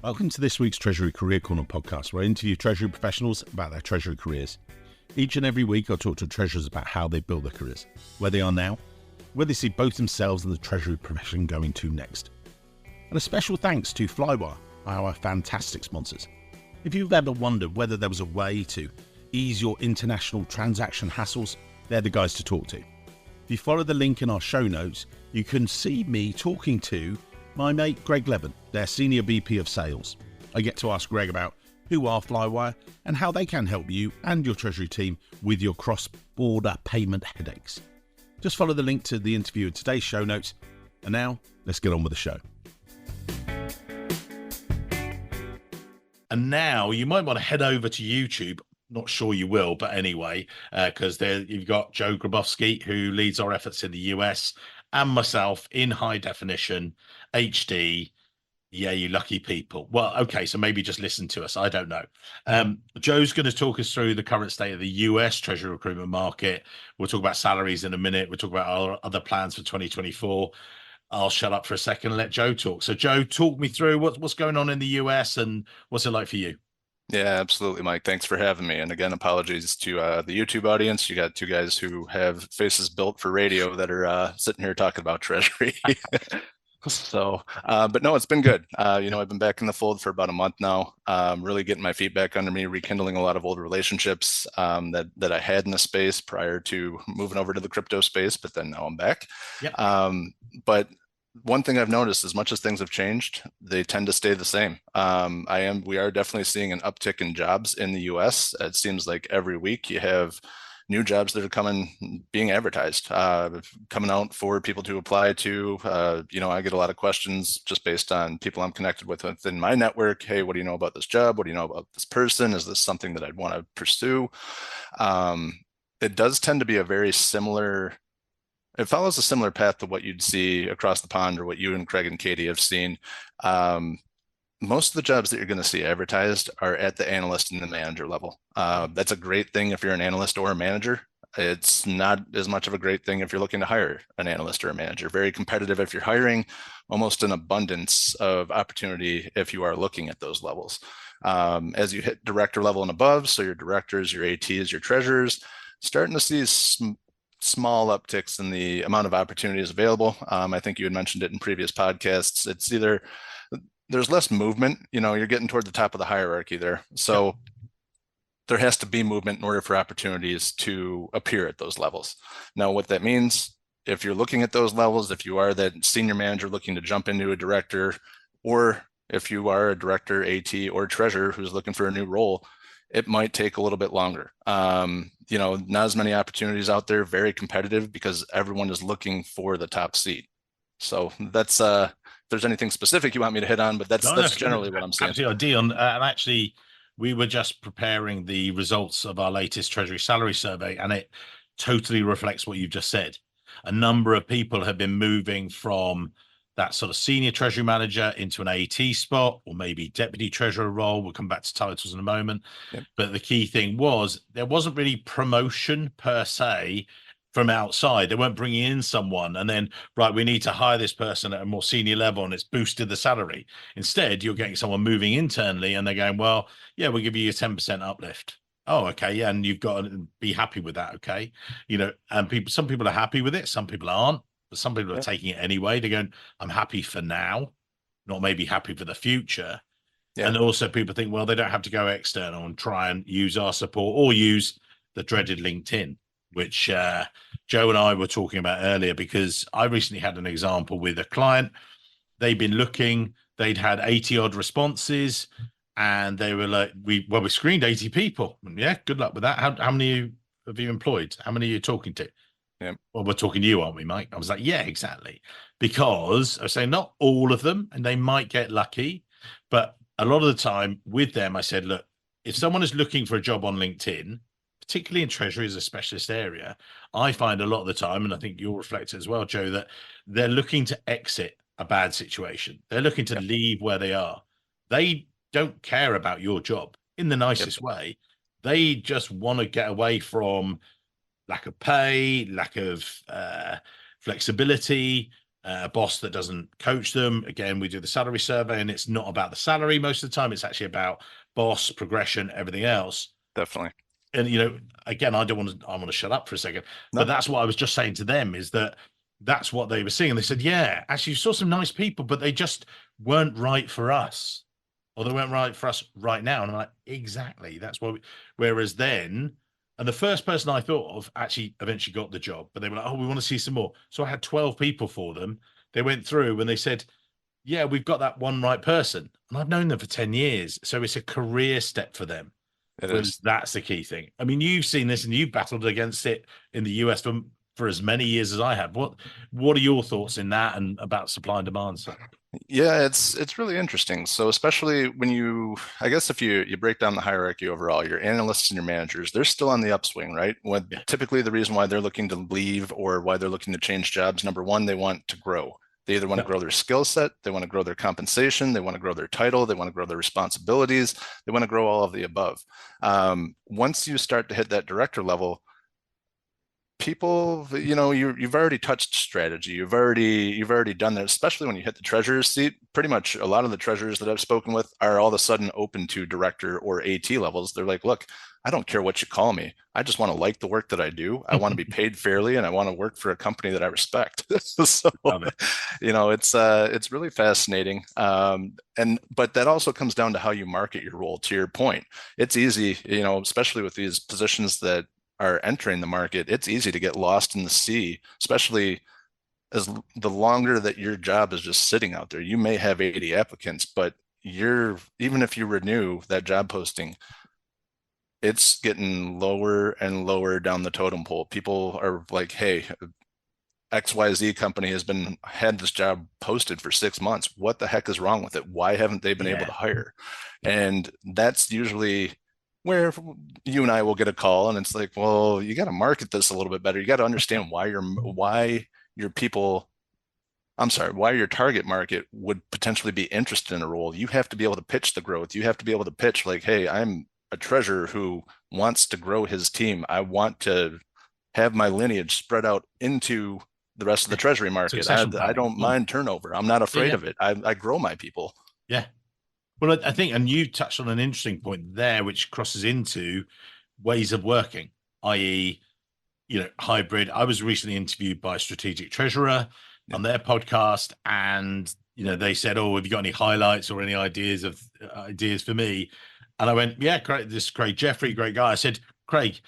Welcome to this week's Treasury Career Corner podcast, where I interview Treasury professionals about their Treasury careers. Each and every week, I'll talk to treasurers about how they built their careers, where they are now, where they see both themselves and the Treasury profession going to next. And a special thanks to Flywire, our fantastic sponsors. If you've ever wondered whether there was a way to ease your international transaction hassles, they're the guys to talk to. If you follow the link in our show notes, you can see me talking to my mate Greg Levin, their Senior VP of Sales. I get to ask Greg about who are Flywire and how they can help you and your Treasury team with your cross-border payment headaches. Just follow the link to the interview in today's show notes. And now, let's get on with the show. And now you might want to head over to YouTube. Not sure you will, but anyway, because there you've got Joe Grabowski, who leads our efforts in the US, and myself in high definition, HD. Yeah, you lucky people. Well, okay, so maybe just listen to us. I don't know. Joe's going to talk us through the current state of the US Treasury recruitment market. We'll talk about salaries in a minute. We'll talk about our other plans for 2024. I'll shut up for a second and let Joe talk. So, Joe, talk me through what's going on in the US and what's it like for you? Yeah, absolutely, Mike. Thanks for having me. And again, apologies to the YouTube audience. You got two guys who have faces built for radio that are sitting here talking about Treasury. So, but no, it's been good. I've been back in the fold for about a month now, really getting my feet back under me, rekindling a lot of old relationships that I had in the space prior to moving over to the crypto space, but then now I'm back. Yep. But one thing I've noticed, as much as things have changed, they tend to stay the same. We are definitely seeing an uptick in jobs in the US. It seems like every week you have new jobs that are being advertised, coming out for people to apply to. I get a lot of questions just based on people I'm connected with within my network. Hey, what do you know about this job? What do you know about this person? Is this something that I'd want to pursue? It does tend to be it follows a similar path to what you'd see across the pond, or what you and Craig and Katie have seen. Most of the jobs that you're going to see advertised are at the analyst and the manager level. That's a great thing if you're an analyst or a manager. It's not as much of a great thing if you're looking to hire an analyst or a manager. Very competitive if you're hiring, almost an abundance of opportunity if you are looking at those levels. As you hit director level and above, so your directors, your ATs, your treasurers, starting to see small upticks in the amount of opportunities available. I think you had mentioned it in previous podcasts. It's either there's less movement, you're getting toward the top of the hierarchy there. So there has to be movement in order for opportunities to appear at those levels. Now, what that means, if you're looking at those levels, if you are that senior manager looking to jump into a director, or if you are a director, AT, or treasurer who's looking for a new role, it might take a little bit longer. Not as many opportunities out there, very competitive because everyone is looking for the top seat. So that's, if there's anything specific you want me to hit on, but that's generally what I'm saying. Absolutely. And actually, we were just preparing the results of our latest Treasury salary survey, and it totally reflects what you've just said. A number of people have been moving from that sort of senior treasury manager into an AT spot, or maybe deputy treasurer role. We'll come back to titles in a moment. Yep. But the key thing was there wasn't really promotion per se from outside. They weren't bringing in someone and then, right, we need to hire this person at a more senior level and it's boosted the salary. Instead, you're getting someone moving internally and they're going, well, yeah, we'll give you a 10% uplift. Oh, okay. Yeah. And you've got to be happy with that. Okay. And some people are happy with it. Some people aren't. But some people are taking it anyway. They're going, I'm happy for now, not maybe happy for the future. Yeah. And also people think, well, they don't have to go external and try and use our support or use the dreaded LinkedIn, which Joe and I were talking about earlier, because I recently had an example with a client. They'd been looking, they'd had 80 odd responses, and they were like, we screened 80 people. Yeah, good luck with that. How many have you employed? How many are you talking to? Yeah. Well, we're talking to you, aren't we, Mike? I was like, yeah, exactly. Because I was saying not all of them, and they might get lucky, but a lot of the time with them, I said, look, if someone is looking for a job on LinkedIn, particularly in Treasury as a specialist area, I find a lot of the time, and I think you'll reflect it as well, Joe, that they're looking to exit a bad situation. They're looking to leave where they are. They don't care about your job in the nicest way. They just want to get away from lack of pay, lack of flexibility, a boss that doesn't coach them. Again, we do the salary survey, and it's not about the salary most of the time. It's actually about boss, progression, everything else. Definitely. And again, I want to shut up for a second, but No. that's what I was just saying to them, is that that's what they were seeing. They said, yeah, actually you saw some nice people, but they just weren't right for us, or they weren't right for us right now. And I'm like, exactly, that's what whereas then, and the first person I thought of actually eventually got the job, but they were like, oh, we want to see some more. So I had 12 people for them. They went through and they said, yeah, we've got that one right person. And I've known them for 10 years. So it's a career step for them. It Whereas is. that's the key thing. I mean, you've seen this and you've battled against it in the US for as many years as I have. What are your thoughts in that and about supply and demand? So, Yeah, it's really interesting. So especially when I guess if you break down the hierarchy overall, your analysts and your managers, they're still on the upswing, right? When yeah, typically the reason why they're looking to leave or why they're looking to change jobs, number one, they want to grow. They either want to yeah, grow their skill set, they want to grow their compensation, they want to grow their title, they want to grow their responsibilities, they want to grow all of the above. Once you start to hit that director level, people, you've already touched strategy. You've already done that, especially when you hit the treasurer's seat. Pretty much a lot of the treasurers that I've spoken with are all of a sudden open to director or AT levels. They're like, look, I don't care what you call me. I just want to like the work that I do. I want to be paid fairly, and I want to work for a company that I respect. So, love it. it's really fascinating. But that also comes down to how you market your role. To your point, it's easy, especially with these positions that are entering the market, it's easy to get lost in the sea, especially as the longer that your job is just sitting out there. You may have 80 applicants, but even if you renew that job posting, it's getting lower and lower down the totem pole. People are like, hey, XYZ company had this job posted for 6 months. What the heck is wrong with it? Why haven't they been able to Yeah, hire? And that's usually where you and I will get a call, and it's like, well, you got to market this a little bit better. You got to understand why your people, I'm sorry, why your target market would potentially be interested in a role. You have to be able to pitch the growth. You have to be able to pitch like, hey, I'm a treasurer who wants to grow his team. I want to have my lineage spread out into the rest of the treasury market. I, succession I planning. don't mind turnover. I'm not Yeah, afraid yeah, of it. I grow my people. yeah. Well, I think, and you touched on an interesting point there, which crosses into ways of working, i.e., hybrid. I was recently interviewed by a strategic treasurer Yeah. on their podcast, and they said, "Oh, have you got any highlights or any ideas for me?" And I went, "Yeah, great. This is Craig Jeffrey, great guy." I said, "Craig,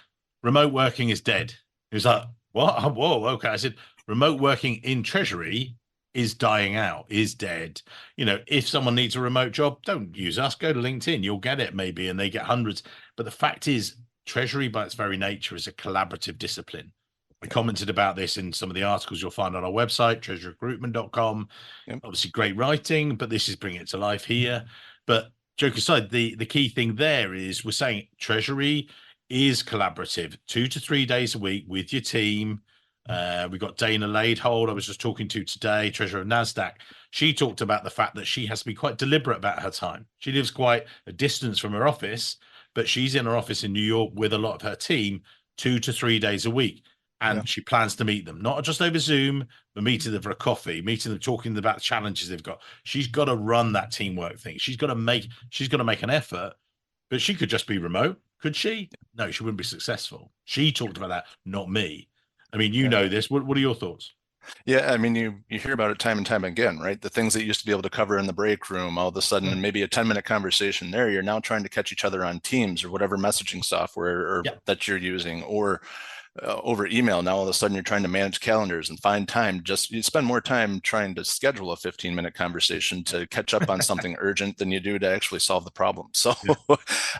remote working is dead." He was like, "What? Whoa, okay." I said, "Remote working in treasury is dying out, is dead. If someone needs a remote job, don't use us. Go to LinkedIn. You'll get it maybe, and they get hundreds. But the fact is, treasury by its very nature is a collaborative discipline. I Yeah. commented about this in some of the articles you'll find on our website, treasuryrecruitment.com. Yeah. Obviously, great writing, but this is bringing it to life here. But joke aside, the key thing there is we're saying treasury is collaborative, 2 to 3 days a week with your team. We've got Dana Laidhold, I was just talking to today, treasurer of NASDAQ. She talked about the fact that she has to be quite deliberate about her time. She lives quite a distance from her office, but she's in her office in New York with a lot of her team 2 to 3 days a week. Yeah. And she plans to meet them, not just over Zoom, but meeting them for a coffee, meeting them, talking about the challenges they've got. She's got to run that teamwork thing. She's got to make an effort, but she could just be remote. Could she? No, she wouldn't be successful. She talked about that, not me. I mean, you Yeah. know this. What are your thoughts? Yeah, I mean, you hear about it time and time again, right? The things that you used to be able to cover in the break room, all of a sudden, maybe a 10-minute conversation there, you're now trying to catch each other on Teams or whatever messaging software or Yeah, that you're using, or over email. Now all of a sudden you're trying to manage calendars and find time. Just you spend more time trying to schedule a 15-minute conversation to catch up on something urgent than you do to actually solve the problem. So,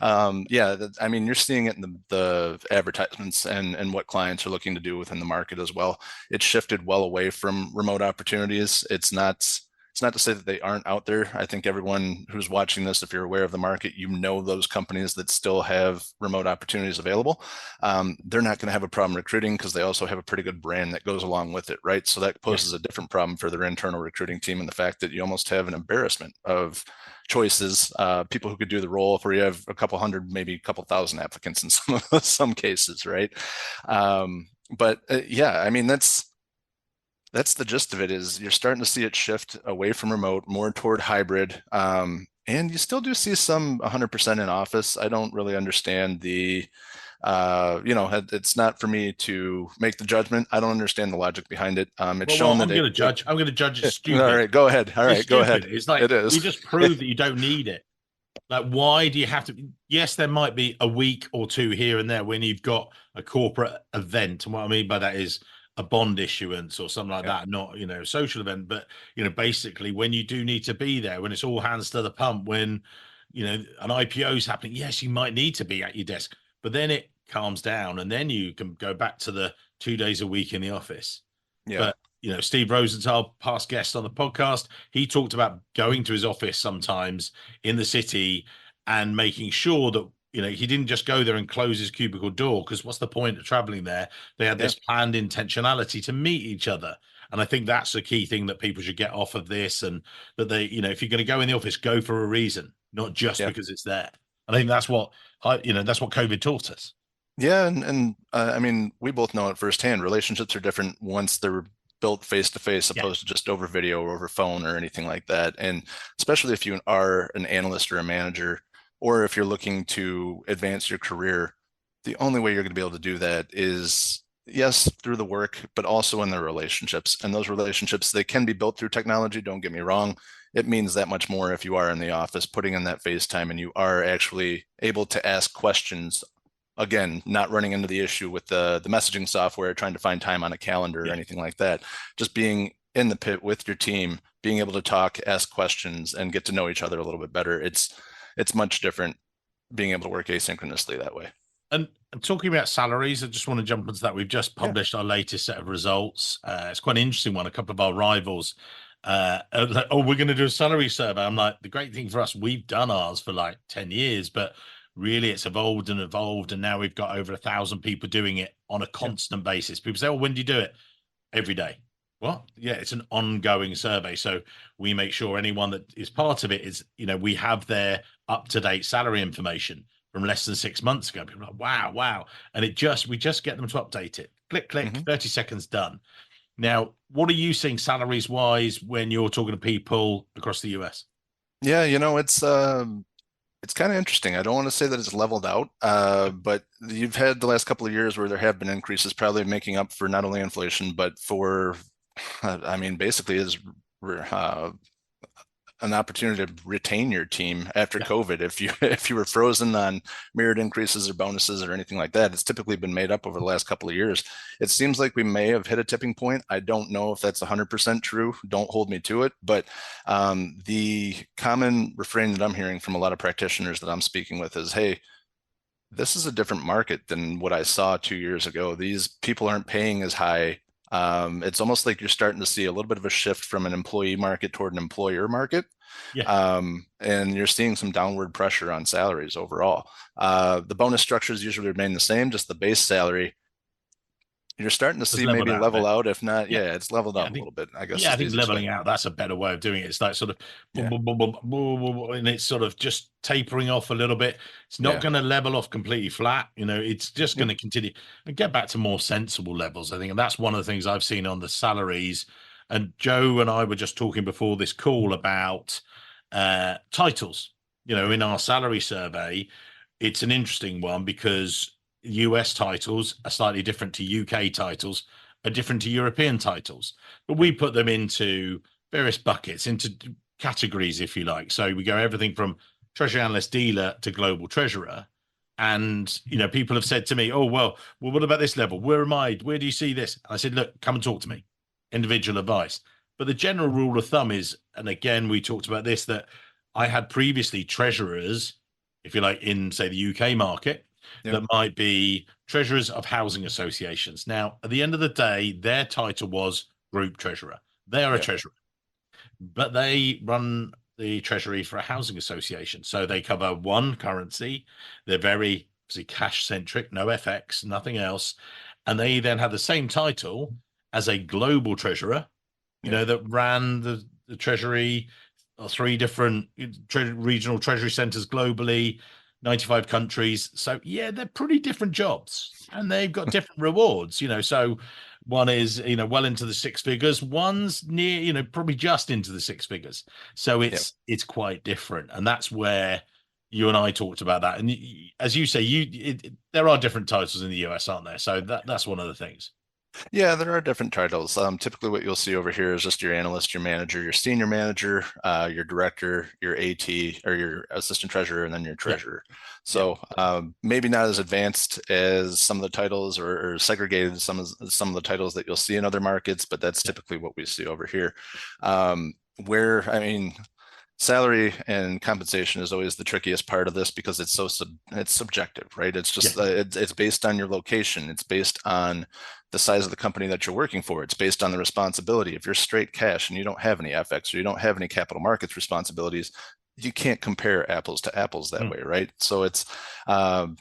yeah, yeah, I mean, you're seeing it in the advertisements and what clients are looking to do within the market as well. It's shifted well away from remote opportunities. It's not to say that they aren't out there. I think everyone who's watching this, if you're aware of the market, those companies that still have remote opportunities available. They're not going to have a problem recruiting because they also have a pretty good brand that goes along with it, right? So that yeah, poses a different problem for their internal recruiting team, and the fact that you almost have an embarrassment of choices, people who could do the role, where you have a couple hundred, maybe a couple thousand applicants in some cases, right? But yeah, I mean, That's the gist of it. Is you're starting to see it shift away from remote, more toward hybrid. And you still do see some 100% in office. I don't really understand the it's not for me to make the judgment. I don't understand the logic behind it. It's Well, shown that I'm going to judge. I'm going to judge it's all stupid. right, go ahead. All It's right, go stupid. ahead. It's like It is. you just prove that you don't need it. Like, why do you have to? Yes, there might be a week or two here and there when you've got a corporate event. And what I mean by that is a bond issuance or something like Yeah, that, not, social event. But, basically when you do need to be there, when it's all hands to the pump, when, an IPO is happening, yes, you might need to be at your desk, but then it calms down and then you can go back to the 2 days a week in the office. yeah, But Steve Rosenthal, past guest on the podcast, he talked about going to his office sometimes in the city and making sure that he didn't just go there and close his cubicle door, because what's the point of traveling there? They had yeah, this planned intentionality to meet each other. And I think that's the key thing that people should get off of this, and that they, if you're going to go in the office, go for a reason, not just yeah. because it's there. I think that's that's what COVID taught us. Yeah, and I mean, we both know it firsthand. Relationships are different once they're built face to face, Yeah. opposed to just over video or over phone or anything like that. And especially if you are an analyst or a manager, or if you're looking to advance your career, the only way you're going to be able to do that is, yes, through the work, but also in the relationships. And those relationships, they can be built through technology. Don't get me wrong. It means that much more if you are in the office, putting in that face time, and you are actually able to ask questions. Again, not running into the issue with the messaging software, trying to find time on a calendar or anything like that. Just being in the pit with your team, being able to talk, ask questions, and get to know each other a little bit better. It's much different being able to work asynchronously that way. And talking about salaries, I just want to jump into that. We've just Yeah. published our latest set of results. It's quite an interesting one. A couple of our rivals are like, oh, we're going to do a salary survey. I'm like, the great thing for us, we've done ours for like 10 years, but really it's evolved and evolved. And now we've got over 1,000 people doing it on a constant basis. People say, oh, when do you do it? Every day. Well, yeah, it's an ongoing survey. So we make sure anyone that is part of it is, we have their up-to-date salary information from less than 6 months ago. People are like, wow. And we just get them to update it. Click, 30 seconds, done. Now, what are you seeing salaries wise when you're talking to people across the US? Yeah, it's kind of interesting. I don't want to say that it's leveled out, but you've had the last couple of years where there have been increases, probably making up for not only inflation, but for, I mean, basically is an opportunity to retain your team after COVID. If you were frozen on merit increases or bonuses or anything like that, it's typically been made up over the last couple of years. It seems like we may have hit a tipping point. I don't know if that's 100% true. Don't hold me to it. But the common refrain that I'm hearing from a lot of practitioners that I'm speaking with is, hey, this is a different market than what I saw 2 years ago. These people aren't paying as high. It's almost like you're starting to see a little bit of a shift from an employee market toward an employer market. Yeah. And you're seeing some downward pressure on salaries overall. The bonus structures usually remain the same, just the base salary. You're starting to see maybe level out. If not, it's leveled out a little bit, I guess. Yeah, I think leveling out, that's a better way of doing it. It's like sort of, and it's sort of just tapering off a little bit. It's not going to level off completely flat. It's just going to continue and get back to more sensible levels, I think. And that's one of the things I've seen on the salaries. And Joe and I were just talking before this call about titles. In our salary survey, it's an interesting one because US titles are slightly different to UK titles, are different to European titles, but we put them into various buckets, into categories, if you like. So we go everything from treasury analyst dealer to global treasurer. And, people have said to me, oh, well, what about this level? Where am I? Where do you see this? I said, look, come and talk to me. Individual advice. But the general rule of thumb is, and again, we talked about this, that I had previously treasurers, if you like, in, say, the UK market, that might be treasurers of housing associations. Now, at the end of the day, their title was group treasurer. They are a treasurer, but they run the treasury for a housing association. So they cover one currency. They're very cash centric, no FX, nothing else. And they then have the same title as a global treasurer, that ran the treasury, 3 different regional treasury centers globally, 95 countries. So they're pretty different jobs and they've got different rewards, so One is, well into the six figures. One's near, probably just into the six figures. So Yep. it's quite different, and that's where you and I talked about that. And as you say, there are different titles in the US, aren't there? So that's one of the things. Yeah, there are different titles. Typically, what you'll see over here is just your analyst, your manager, your senior manager, your director, your AT, or your assistant treasurer, and then your Yeah, treasurer. yeah, So maybe not as advanced as some of the titles, or segregated some of the titles that you'll see in other markets, but that's yeah, typically what we see over here. Where I mean, salary and compensation is always the trickiest part of this because it's subjective, right? It's yeah, just it's based on your location. It's based on the size of the company that you're working for. It's based on the responsibility. If you're straight cash and you don't have any FX or you don't have any capital markets responsibilities, you can't compare apples to apples that mm, way, right? So it's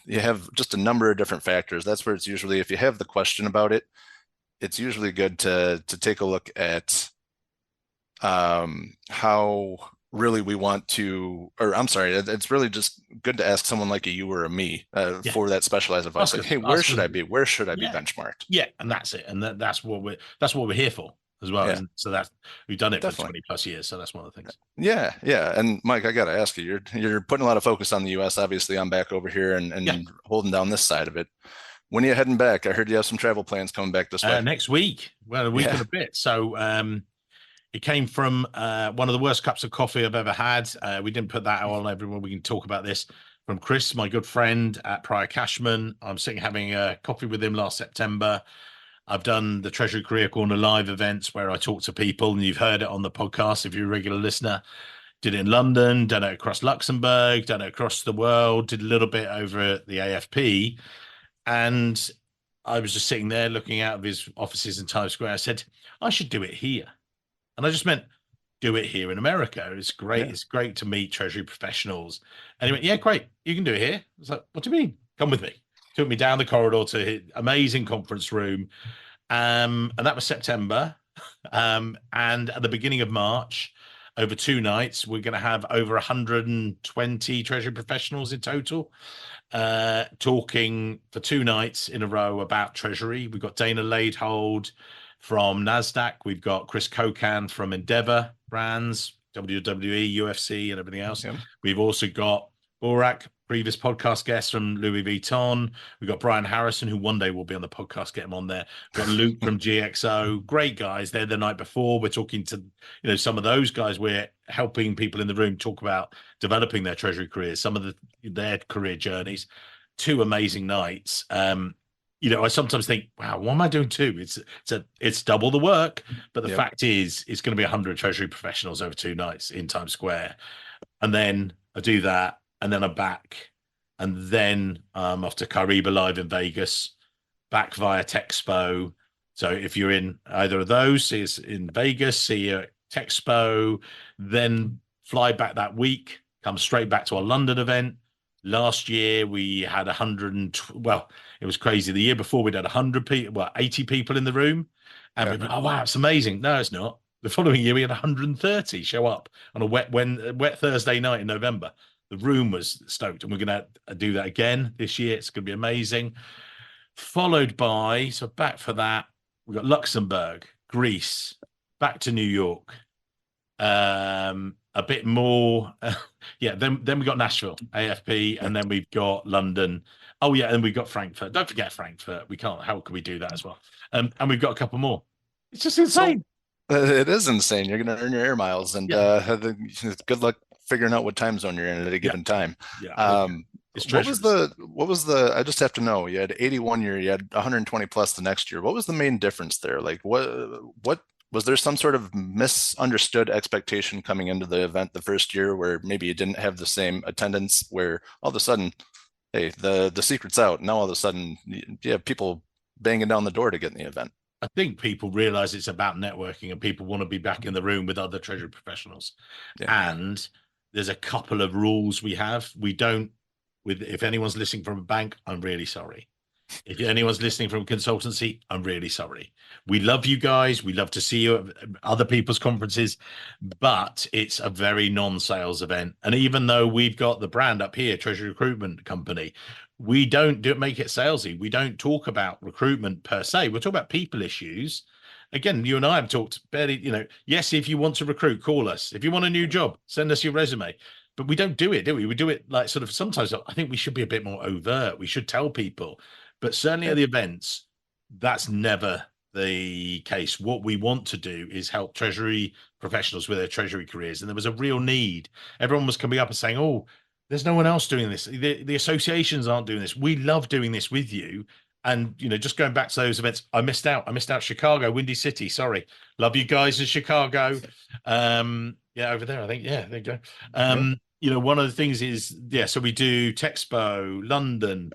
you have just a number of different factors. That's where it's usually, if you have the question about it, it's usually good to take a look at how really we want to, or I'm sorry, it's really just good to ask someone like a you or a me yeah. for that specialized advice. Ask Like, us, hey, where ask should us. I be? Where should I be Yeah, benchmarked? yeah, and that's it, and that's what we're here for as well. Yeah, And so that we've done it for definitely. 20 plus years. So that's one of the things. Yeah, yeah. And Mike, I got to ask you, you're putting a lot of focus on the US. Obviously, I'm back over here and, Yeah. holding down this side of it. When are you heading back? I heard you have some travel plans coming back this way. Next week, well, a week Yeah. and a bit. So it came from one of the worst cups of coffee I've ever had. We didn't put that out on everyone. We can talk about this from Chris, my good friend at Prior Cashman. I'm sitting having a coffee with him last September. I've done the Treasury Career Corner live events where I talk to people, and you've heard it on the podcast if you're a regular listener. Did it in London, done it across Luxembourg, done it across the world, did a little bit over at the AFP. And I was just sitting there looking out of his offices in Times Square. I said, I should do it here. And I just meant do it here in America. It's great. Yeah. It's great to meet Treasury professionals. And he went, yeah, great. You can do it here. I was like, what do you mean? Come with me. Took me down the corridor to his amazing conference room. And that was September. And at the beginning of March, over 2 nights, we're going to have over 120 Treasury professionals in total, talking for 2 nights in a row about Treasury. We've got Dana Laidhold from NASDAQ. We've got Chris Kokan from Endeavor Brands, WWE, UFC, and everything else. Yeah. We've also got Borak, previous podcast guest from Louis Vuitton. We've got Brian Harrison, who one day will be on the podcast. Get him on there. We've got Luke from GXO. Great guys. They're the night before. We're talking to some of those guys. We're helping people in the room talk about developing their treasury careers, some of their career journeys. 2 amazing nights. I sometimes think, wow, what am I doing too? It's double the work, but the Yep. fact is, it's going to be 100 treasury professionals over 2 nights in Times Square, and then I do that, and then I'm back, and then I'm off to Cariba Live in Vegas, back via Texpo. So if you're in either of those, see us in Vegas, see you at Texpo, then fly back that week, come straight back to our London event. Last year we had 100 well, it was crazy. The year before we'd had 100 people, 80 people in the room, and we went, oh wow, it's amazing. No, it's not. The following year we had 130 show up on a wet Thursday night in November. The room was stoked, and we're going to do that again this year. It's going to be amazing. Followed by, so back for that, we've got Luxembourg, Greece, back to New York. A bit more, yeah. Then we got Nashville, AFP, and then we've got London. Oh yeah, and we've got Frankfurt. Don't forget Frankfurt. We can't. How can we do that as well? And we've got a couple more. It's just So insane. it is insane. You're going to earn your air miles, and Yeah, good luck figuring out what time zone you're in at a yeah, given time. yeah. It's What was treacherous. I just have to know. You had 81 year, you had 120 plus the next year. What was the main difference there? Like what was there some sort of misunderstood expectation coming into the event the first year where maybe you didn't have the same attendance where all of a sudden, hey, the secret's out. Now all of a sudden you have people banging down the door to get in the event. I think people realize it's about networking, and people want to be back in the room with other treasury professionals. Yeah. And there's a couple of rules we have. We don't, if anyone's listening from a bank, I'm really sorry. If anyone's listening from a consultancy, I'm really sorry. We love you guys. We love to see you at other people's conferences, but it's a very non-sales event. And even though we've got the brand up here, Treasury Recruitment Company, we don't make it salesy. We don't talk about recruitment per se. We'll talk about people issues. Again, you and I have talked barely, yes, if you want to recruit, call us. If you want a new job, send us your resume. But we don't do it, do we? We do it like sort of sometimes I think we should be a bit more overt. We should tell people, but certainly at the events, that's never the case. What we want to do is help Treasury professionals with their Treasury careers. And there was a real need. Everyone was coming up and saying, oh, there's no one else doing this. The associations aren't doing this. We love doing this with you. And, just going back to those events, I missed out Chicago, Windy City. Sorry. Love you guys in Chicago. Over there, I think. Yeah, there you go. One of the things is, so we do Texpo, London,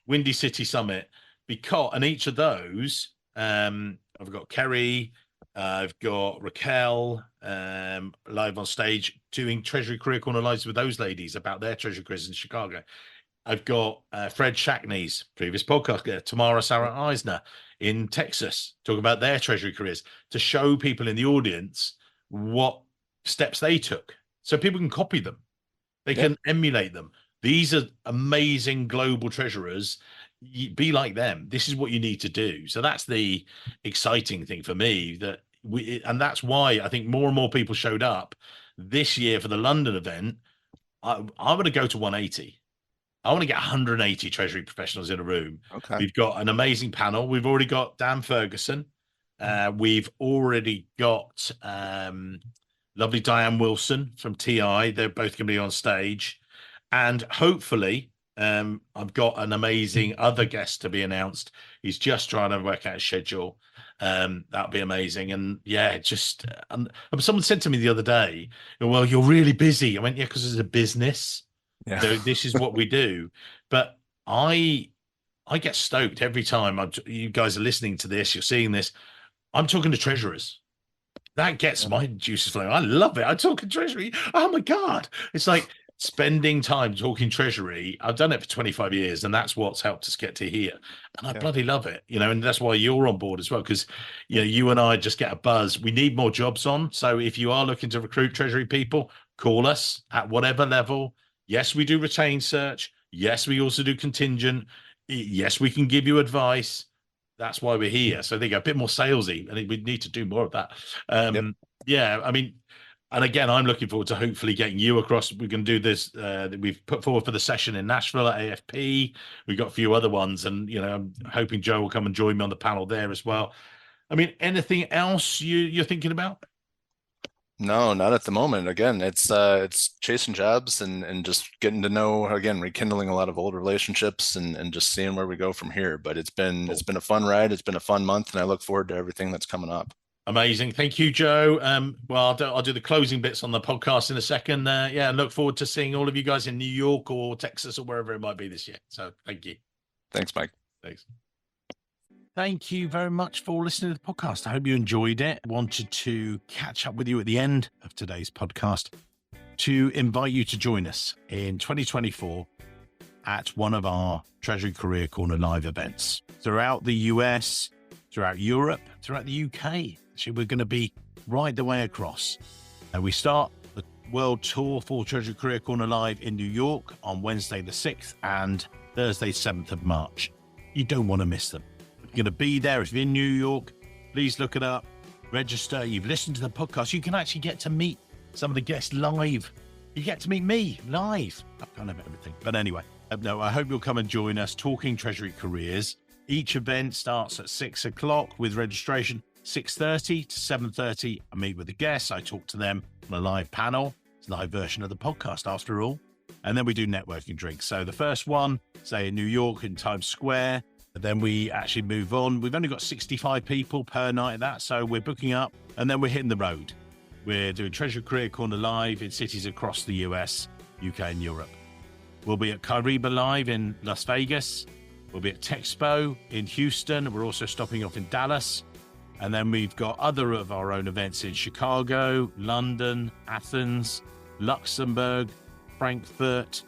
Windy City Summit, and each of those, I've got Kerry, I've got Raquel live on stage doing Treasury Career Corner lives with those ladies about their Treasury careers in Chicago. I've got Fred Shackney's previous podcast, Tamara Sarah Eisner in Texas, talking about their Treasury careers to show people in the audience what steps they took so people can copy them. They can emulate them. These are amazing global treasurers. Be like them. This is what you need to do. So that's the exciting thing for me, and that's why I think more and more people showed up this year for the London event. I want to go to 180. I want to get 180 Treasury professionals in a room. Okay. We've got an amazing panel. We've already got Dan Ferguson. We've already got lovely Diane Wilson from TI. They're both going to be on stage. And hopefully, I've got an amazing other guest to be announced. He's just trying to work out his schedule. That'd be amazing. And someone said to me the other day, well, you're really busy. I went, yeah, because it's a business. Yeah. So this is what we do. But I get stoked every time you guys are listening to this, you're seeing this. I'm talking to treasurers. That gets my juices flowing. I love it. I talk to Treasury. Oh my God. It's like spending time talking Treasury. I've done it for 25 years, and that's what's helped us get to here. And I bloody love it, and that's why you're on board as well, because you and I just get a buzz. We need more jobs on. So if you are looking to recruit Treasury people, call us at whatever level. Yes, we do retain search. Yes, we also do contingent. Yes, we can give you advice. That's why we're here. So they go a bit more salesy, and we need to do more of that. Yeah, I mean, and again, I'm looking forward to hopefully getting you across. We can do this that we've put forward for the session in Nashville at AFP. We've got a few other ones, and I'm hoping Joe will come and join me on the panel there as well. I mean, anything else you're thinking about? No, not at the moment. Again, it's chasing jobs and just getting to know, again, rekindling a lot of old relationships and just seeing where we go from here. But it's been a fun ride. It's been a fun month, and I look forward to everything that's coming up. Amazing. Thank you, Joe. Well, I'll do the closing bits on the podcast in a second. Look forward to seeing all of you guys in New York or Texas or wherever it might be this year. So thank you. Thanks, Mike. Thanks. Thank you very much for listening to the podcast. I hope you enjoyed it. Wanted to catch up with you at the end of today's podcast to invite you to join us in 2024 at one of our Treasury Career Corner live events throughout the US, throughout Europe, throughout the UK. Actually, we're going to be right the way across. We start the world tour for Treasury Career Corner Live in New York on Wednesday the 6th and Thursday 7th of March. You don't want to miss them. You're going to be there. If you're in New York, please look it up, register. You've listened to the podcast. You can actually get to meet some of the guests live. You get to meet me live. I can't have everything. But anyway, I hope you'll come and join us talking Treasury careers. Each event starts at 6 o'clock with registration, 6:30 to 7:30. I meet with the guests. I talk to them on a live panel. It's a live version of the podcast after all. And then we do networking drinks. So the first one, say in New York in Times Square, then we actually move on. We've only got 65 people per night at that, so we're booking up, and then we're hitting the road. We're doing Treasury Career Corner Live in cities across the US, UK, and Europe. We'll be at Kyriba Live in Las Vegas. We'll be at Texpo in Houston. We're also stopping off in Dallas. And then we've got other of our own events in Chicago, London, Athens, Luxembourg, Frankfurt.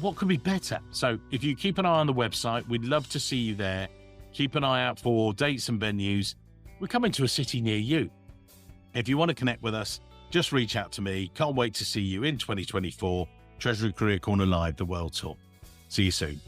What could be better? So if you keep an eye on the website, we'd love to see you there. Keep an eye out for dates and venues. We're coming to a city near you. If you want to connect with us, just reach out to me. Can't wait to see you in 2024. Treasury Career Corner Live, the World Tour. See you soon.